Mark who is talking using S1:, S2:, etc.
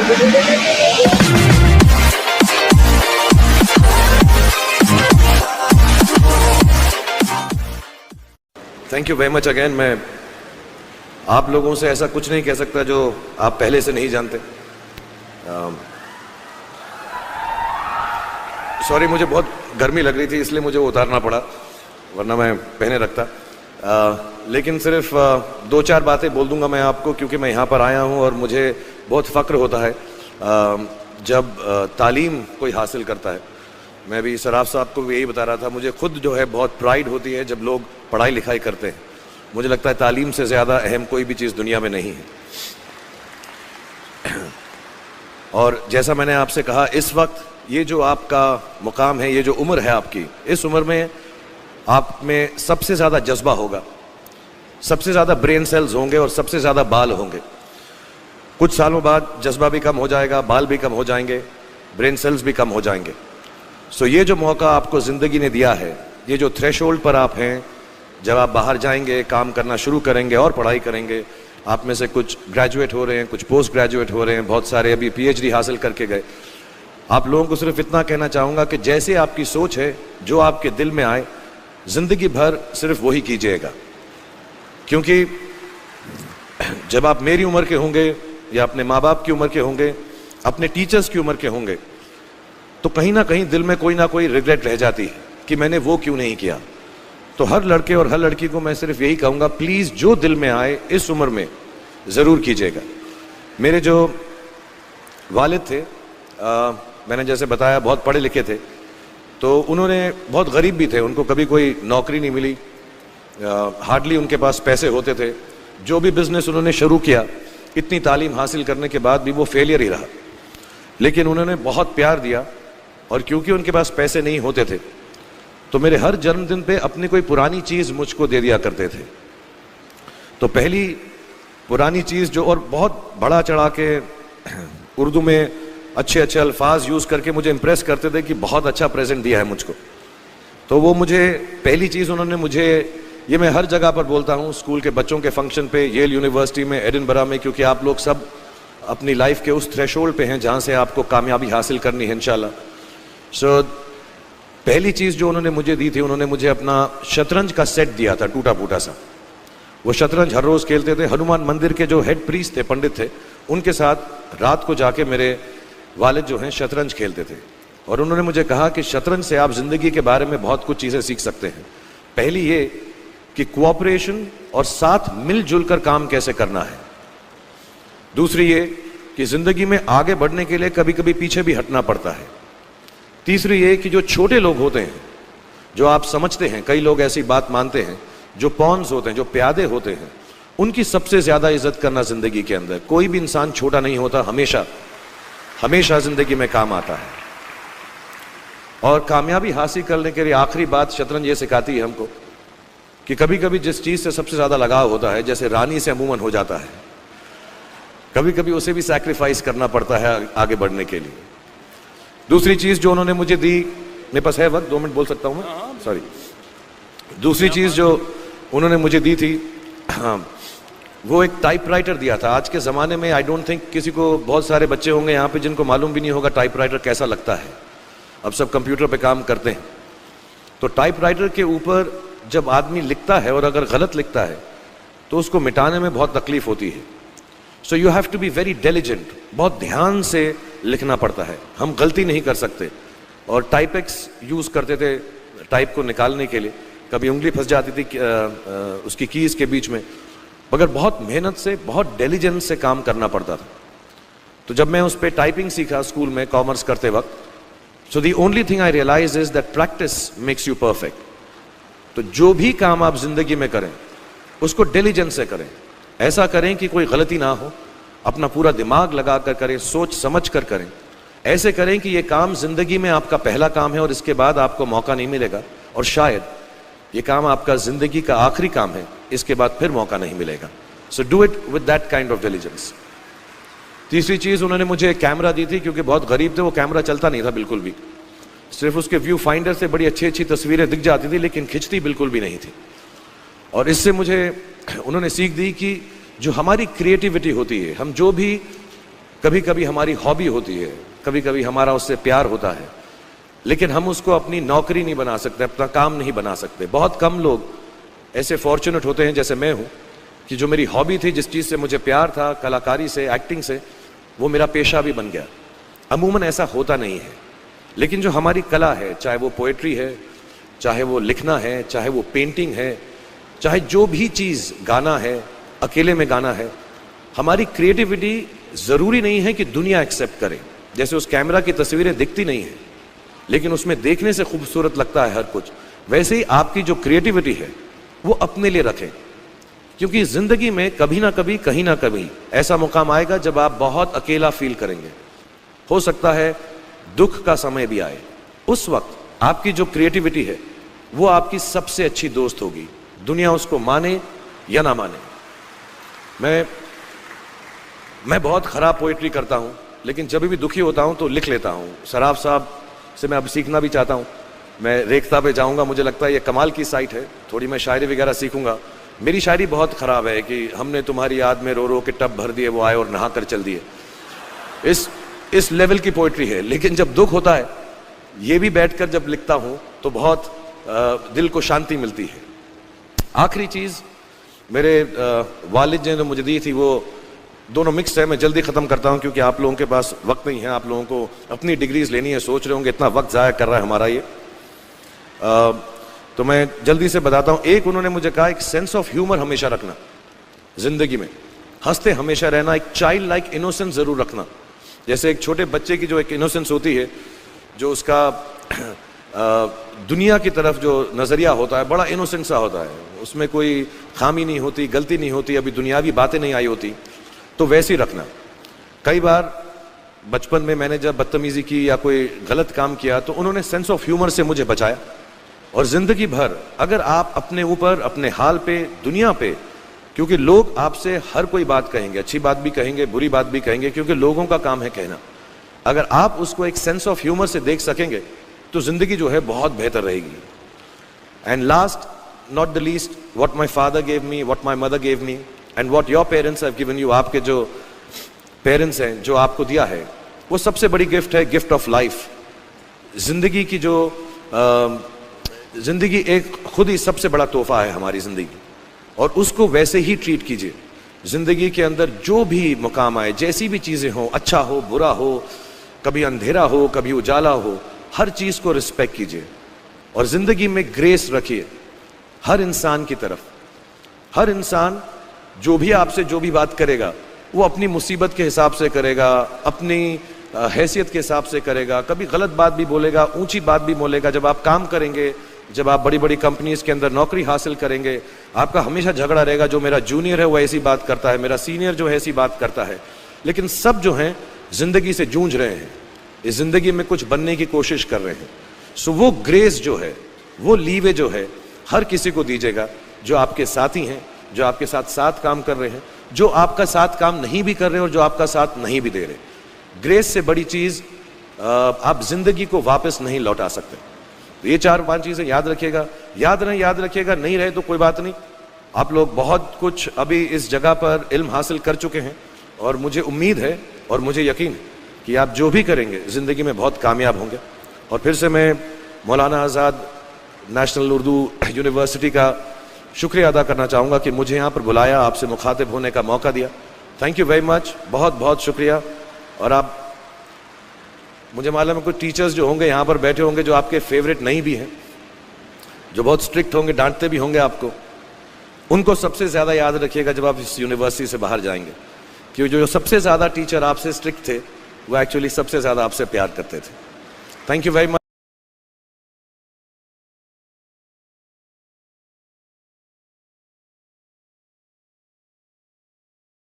S1: Thank you very much again. मैं आप लोगों से ऐसा कुछ नहीं कह सकता जो आप पहले से नहीं जानते। सॉरी, मुझे बहुत गर्मी लग रही थी इसलिए मुझे वो उतारना पड़ा, वरना मैं पहने रखता। लेकिन सिर्फ 2-4 बातें बोल दूंगा मैं आपको, क्योंकि मैं यहाँ पर आया हूँ और मुझे बहुत फ़ख्र होता है जब तालीम कोई हासिल करता है। मैं भी सराफ साहब को भी यही बता रहा था, मुझे खुद जो है बहुत प्राइड होती है जब लोग पढ़ाई लिखाई करते हैं। मुझे लगता है तालीम से ज़्यादा अहम कोई भी चीज़ दुनिया में नहीं है। और जैसा मैंने आपसे कहा, इस वक्त ये जो आपका मुकाम है, ये जो उम्र है आपकी, इस उम्र में आप में सबसे ज़्यादा जज्बा होगा, सबसे ज़्यादा ब्रेन सेल्स होंगे और सबसे ज़्यादा बाल होंगे। कुछ सालों बाद जज्बा भी कम हो जाएगा, बाल भी कम हो जाएंगे, ब्रेन सेल्स भी कम हो जाएंगे। सो ये जो मौका आपको ज़िंदगी ने दिया है, ये जो थ्रेशोल्ड पर आप हैं, जब आप बाहर जाएंगे, काम करना शुरू करेंगे और पढ़ाई करेंगे, आप में से कुछ ग्रेजुएट हो रहे हैं, कुछ पोस्ट ग्रेजुएट हो रहे हैं, बहुत सारे अभी PhD हासिल करके गए। आप लोगों को सिर्फ इतना कहना चाहूँगा कि जैसे आपकी सोच है, जो आपके दिल में आए, ज़िंदगी भर सिर्फ वही कीजिएगा। क्योंकि जब आप मेरी उम्र के होंगे या अपने माँ बाप की उम्र के होंगे, अपने टीचर्स की उम्र के होंगे, तो कहीं ना कहीं दिल में कोई ना कोई रिग्रेट रह जाती है कि मैंने वो क्यों नहीं किया। तो हर लड़के और हर लड़की को मैं सिर्फ यही कहूँगा, प्लीज़ जो दिल में आए इस उम्र में ज़रूर कीजिएगा। मेरे जो वालिद थे, मैंने जैसे बताया बहुत पढ़े लिखे थे, तो उन्होंने बहुत गरीब भी थे, उनको कभी कोई नौकरी नहीं मिली, हार्डली उनके पास पैसे होते थे। जो भी बिज़नेस उन्होंने शुरू किया, इतनी तालीम हासिल करने के बाद भी वो फेलियर ही रहा। लेकिन उन्होंने बहुत प्यार दिया, और क्योंकि उनके पास पैसे नहीं होते थे तो मेरे हर जन्मदिन पे अपनी कोई पुरानी चीज़ मुझको दे दिया करते थे। तो पहली पुरानी चीज़ जो, और बहुत बड़ा चढ़ा के उर्दू में अच्छे अच्छे अल्फाज यूज़ करके मुझे इम्प्रेस करते थे कि बहुत अच्छा प्रेजेंट दिया है मुझको। तो वो मुझे पहली चीज़ उन्होंने मुझे, ये मैं हर जगह पर बोलता हूँ, स्कूल के बच्चों के फंक्शन पे, येल यूनिवर्सिटी में, एडिनबरा में, क्योंकि आप लोग सब अपनी लाइफ के उस थ्रेशोल्ड पे हैं जहाँ से आपको कामयाबी हासिल करनी है इंशाल्लाह। सो पहली चीज़ जो उन्होंने मुझे दी थी, उन्होंने मुझे अपना शतरंज का सेट दिया था, टूटा फूटा सा। वो शतरंज हर रोज़ खेलते थे। हनुमान मंदिर के जो हेड प्रीस्ट थे, पंडित थे, उनके साथ रात को जाके मेरे वालिद जो हैं शतरंज खेलते थे। और उन्होंने मुझे कहा कि शतरंज से आप ज़िंदगी के बारे में बहुत कुछ चीज़ें सीख सकते हैं। पहली ये कि कोऑपरेशन और साथ मिलजुल कर काम कैसे करना है। दूसरी ये कि ज़िंदगी में आगे बढ़ने के लिए कभी कभी पीछे भी हटना पड़ता है। तीसरी ये कि जो छोटे लोग होते हैं, जो आप समझते हैं, कई लोग ऐसी बात मानते हैं, जो पॉन्स होते हैं, जो प्यादे होते हैं, उनकी सबसे ज़्यादा इज्जत करना ज़िंदगी के अंदर। कोई भी इंसान छोटा नहीं होता, हमेशा हमेशा ज़िंदगी में काम आता है। और कामयाबी हासिल करने के लिए आखिरी बात शतरंज ये सिखाती है हमको कि कभी कभी जिस चीज़ से सबसे ज़्यादा लगाव होता है, जैसे रानी से अमूमन हो जाता है, कभी कभी उसे भी सैक्रिफाइस करना पड़ता है आगे बढ़ने के लिए। दूसरी चीज़ जो उन्होंने मुझे दी, मेरे पास है वक्त, 2 मिनट बोल सकता हूँ मैं, सॉरी। दूसरी चीज़ जो उन्होंने मुझे दी थी, वो एक टाइपराइटर दिया था। आज के ज़माने में आई डोंट थिंक किसी को, बहुत सारे बच्चे होंगे यहाँ पे जिनको मालूम भी नहीं होगा टाइपराइटर कैसा लगता है। अब सब कंप्यूटर पे काम करते हैं। तो टाइपराइटर के ऊपर जब आदमी लिखता है और अगर गलत लिखता है तो उसको मिटाने में बहुत तकलीफ होती है। So you have to be very diligent, बहुत ध्यान से लिखना पड़ता है। हम गलती नहीं कर सकते। और टाइपेक्स यूज़ करते थे टाइप को निकालने के लिए, कभी उंगली फंस जाती थी उसकी कीज़ के बीच में, मगर बहुत मेहनत से, बहुत डिलिजेंस से काम करना पड़ता था। तो जब मैं उस पर टाइपिंग सीखा स्कूल में कॉमर्स करते वक्त, so the only thing I realise is that practice makes you perfect. तो जो भी काम आप जिंदगी में करें उसको डिलिजेंस से करें, ऐसा करें कि कोई गलती ना हो, अपना पूरा दिमाग लगा कर करें, सोच समझ कर करें। ऐसे करें कि ये काम जिंदगी में आपका पहला काम है और इसके बाद आपको मौका नहीं मिलेगा, और शायद ये काम आपका जिंदगी का आखिरी काम है, इसके बाद फिर मौका नहीं मिलेगा। So do it with that kind of diligence. तीसरी चीज़ उन्होंने मुझे कैमरा दी थी, क्योंकि बहुत गरीब थे, वो कैमरा चलता नहीं था बिल्कुल भी, सिर्फ उसके व्यू फाइंडर से बड़ी अच्छी अच्छी तस्वीरें दिख जाती थी, लेकिन खिंचती बिल्कुल भी नहीं थी। और इससे मुझे उन्होंने सीख दी कि जो हमारी क्रिएटिविटी होती है, हम जो भी कभी कभी हमारी हॉबी होती है, कभी कभी हमारा उससे प्यार होता है, लेकिन हम उसको अपनी नौकरी नहीं बना सकते, अपना काम नहीं बना सकते। बहुत कम लोग ऐसे फॉर्चुनेट होते हैं जैसे मैं हूँ कि जो मेरी हॉबी थी, जिस चीज़ से मुझे प्यार था, कलाकारी से, एक्टिंग से, वो मेरा पेशा भी बन गया। अमूमन ऐसा होता नहीं है, लेकिन जो हमारी कला है, चाहे वो पोएट्री है, चाहे वो लिखना है, चाहे वो पेंटिंग है, चाहे जो भी चीज़, गाना है, अकेले में गाना है, हमारी क्रिएटिविटी ज़रूरी नहीं है कि दुनिया एक्सेप्ट करे। जैसे उस कैमरा की तस्वीरें दिखती नहीं हैं, लेकिन उसमें देखने से खूबसूरत लगता है हर कुछ, वैसे ही आपकी जो क्रिएटिविटी है वो अपने लिए रखें, क्योंकि ज़िंदगी में कभी ना कभी, कहीं ना कभी ऐसा मुकाम आएगा जब आप बहुत अकेला फील करेंगे। हो सकता है दुख का समय भी आए, उस वक्त आपकी जो क्रिएटिविटी है वो आपकी सबसे अच्छी दोस्त होगी, दुनिया उसको माने या ना माने। मैं बहुत ख़राब पोइट्री करता हूँ, लेकिन जब भी दुखी होता हूँ तो लिख लेता हूँ। सराफ साहब से मैं अब सीखना भी चाहता हूँ। मैं रेख्ता पे जाऊँगा, मुझे लगता है ये कमाल की साइट है, थोड़ी मैं शायरी वगैरह सीखूँगा। मेरी शायरी बहुत ख़राब है कि हमने तुम्हारी याद में रो रो के टब भर दिए, वो आए और नहा कर चल दिए। इस लेवल की पोइट्री है। लेकिन जब दुख होता है, ये भी बैठकर जब लिखता हूँ तो बहुत दिल को शांति मिलती है। आखिरी चीज़ मेरे वालिद ने जो मुझे दी थी, वो दोनों मिक्स है, मैं जल्दी ख़त्म करता हूँ क्योंकि आप लोगों के पास वक्त नहीं है, आप लोगों को अपनी डिग्रीज लेनी है, सोच रहे होंगे इतना वक्त ज़ाया कर रहा है हमारा ये। तो मैं जल्दी से बताता हूँ। एक उन्होंने मुझे कहा, एक सेंस ऑफ ह्यूमर हमेशा रखना ज़िंदगी में, हंसते हमेशा रहना, एक चाइल्ड लाइक इनोसेंस ज़रूर रखना। जैसे एक छोटे बच्चे की जो एक इनोसेंस होती है, जो उसका दुनिया की तरफ जो नज़रिया होता है, बड़ा इनोसेंट सा होता है, उसमें कोई खामी नहीं होती, गलती नहीं होती, अभी दुनियावी बातें नहीं आई होती, तो वैसे ही रखना। कई बार बचपन में मैंने जब बदतमीज़ी की या कोई गलत काम किया तो उन्होंने सेंस ऑफ ह्यूमर से मुझे बचाया। और ज़िंदगी भर अगर आप अपने ऊपर, अपने हाल पे, दुनिया पे, क्योंकि लोग आपसे हर कोई बात कहेंगे, अच्छी बात भी कहेंगे, बुरी बात भी कहेंगे, क्योंकि लोगों का काम है कहना। अगर आप उसको एक सेंस ऑफ ह्यूमर से देख सकेंगे तो ज़िंदगी जो है बहुत बेहतर रहेगी। And last not the least, what my father gave me, what my mother gave me and what your parents have given you, आपके जो पेरेंट्स हैं, जो आपको दिया है, वो सबसे बड़ी गिफ्ट है, गिफ्ट ऑफ लाइफ। ज़िंदगी की जो ज़िंदगी एक खुद ही सबसे बड़ा तोहफा है हमारी ज़िंदगी, और उसको वैसे ही ट्रीट कीजिए। ज़िंदगी के अंदर जो भी मुकाम आए, जैसी भी चीज़ें हों, अच्छा हो, बुरा हो, कभी अंधेरा हो, कभी उजाला हो, हर चीज़ को रिस्पेक्ट कीजिए और ज़िंदगी में ग्रेस रखिए हर इंसान की तरफ। हर इंसान जो भी आपसे जो भी बात करेगा, वो अपनी मुसीबत के हिसाब से करेगा, अपनी हैसियत के हिसाब से करेगा। कभी गलत बात भी बोलेगा, ऊंची बात भी बोलेगा। जब आप काम करेंगे, जब आप बड़ी बड़ी कंपनीज के अंदर नौकरी हासिल करेंगे, आपका हमेशा झगड़ा रहेगा, जो मेरा जूनियर है वो ऐसी बात करता है, मेरा सीनियर जो है ऐसी बात करता है। लेकिन सब जो हैं ज़िंदगी से जूझ रहे हैं, इस ज़िंदगी में कुछ बनने की कोशिश कर रहे हैं। सो वो ग्रेस जो है, वो लीवे जो है, हर किसी को दीजिएगा जो आपके साथी हैं, जो आपके साथ साथ काम कर रहे हैं, जो आपका साथ काम नहीं भी कर रहे और जो आपका साथ नहीं भी दे रहे। ग्रेस से बड़ी चीज़ आप ज़िंदगी को वापस नहीं लौटा सकते। तो ये 4-5 चीज़ें याद रखिएगा। याद रखिएगा, नहीं रहे तो कोई बात नहीं। आप लोग बहुत कुछ अभी इस जगह पर इल्म हासिल कर चुके हैं और मुझे उम्मीद है और मुझे यकीन है कि आप जो भी करेंगे ज़िंदगी में बहुत कामयाब होंगे। और फिर से मैं मौलाना आज़ाद नेशनल उर्दू यूनिवर्सिटी का शुक्रिया अदा करना चाहूँगा कि मुझे यहाँ पर बुलाया, आपसे मुखातिब होने का मौका दिया। थैंक यू वेरी मच, बहुत बहुत शुक्रिया। और आप, मुझे मालूम है कुछ टीचर्स जो होंगे यहाँ पर बैठे होंगे जो आपके फेवरेट नहीं भी हैं, जो बहुत स्ट्रिक्ट होंगे, डांटते भी होंगे आपको, उनको सबसे ज़्यादा याद रखिएगा जब आप इस यूनिवर्सिटी से बाहर जाएंगे, क्योंकि जो सबसे ज़्यादा टीचर आपसे स्ट्रिक्ट थे वो एक्चुअली सबसे ज़्यादा आपसे प्यार करते थे। Thank you very much.